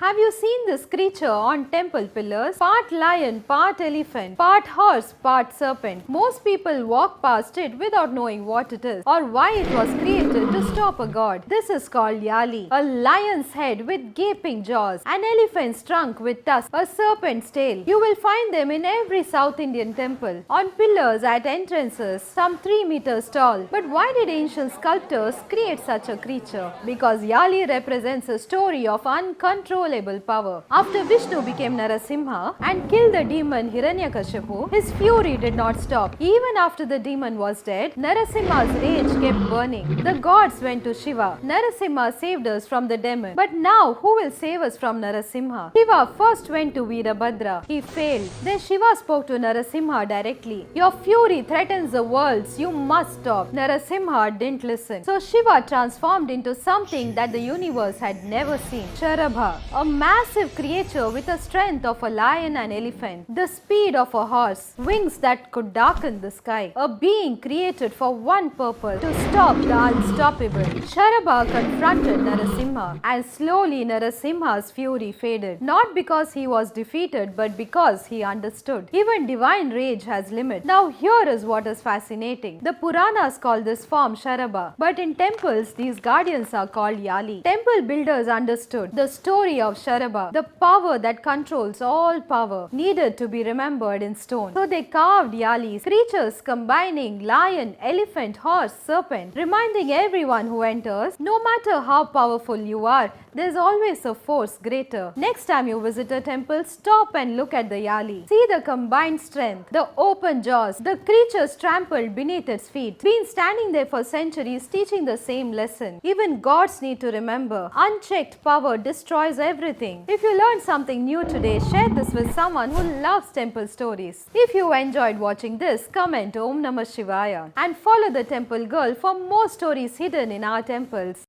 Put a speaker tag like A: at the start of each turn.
A: Have you seen this creature on temple pillars? Part lion, part elephant, part horse, part serpent. Most people walk past it without knowing what it is or why it was created to stop a god. This is called Yali, a lion's head with gaping jaws, an elephant's trunk with tusks, a serpent's tail. You will find them in every South Indian temple, on pillars at entrances, some 3 meters tall. But why did ancient sculptors create such a creature? Because Yali represents a story of uncontrollable power. After Vishnu became Narasimha and killed the demon Hiranyakashipu, his fury did not stop. Even after the demon was dead, Narasimha's rage kept burning. The gods went to Shiva. Narasimha saved us from the demon. But now, who will save us from Narasimha? Shiva first went to Veerabhadra. He failed. Then Shiva spoke to Narasimha directly. Your fury threatens the worlds. You must stop. Narasimha didn't listen. So Shiva transformed into something that the universe had never seen. Sharabha, a massive creature with the strength of a lion and elephant, the speed of a horse, wings that could darken the sky, a being created for one purpose, to stop the unstoppable. Sharabha confronted Narasimha, and slowly Narasimha's fury faded, not because he was defeated but because he understood. Even divine rage has limits. Now here is what is fascinating. The Puranas call this form Sharabha, but in temples these guardians are called Yali. Temple builders understood the story of Sharabha, the power that controls all power, needed to be remembered in stone. So they carved Yalis, creatures combining lion, elephant, horse, serpent, reminding everyone who enters, no matter how powerful you are, there's always a force greater. Next time you visit a temple, stop and look at the Yali. See the combined strength, the open jaws, the creatures trampled beneath its feet. Been standing there for centuries teaching the same lesson. Even gods need to remember, unchecked power destroys everything. If you learned something new today, share this with someone who loves temple stories. If you enjoyed watching this, comment Om Namah Shivaya and follow the Temple Girl for more stories hidden in our temples.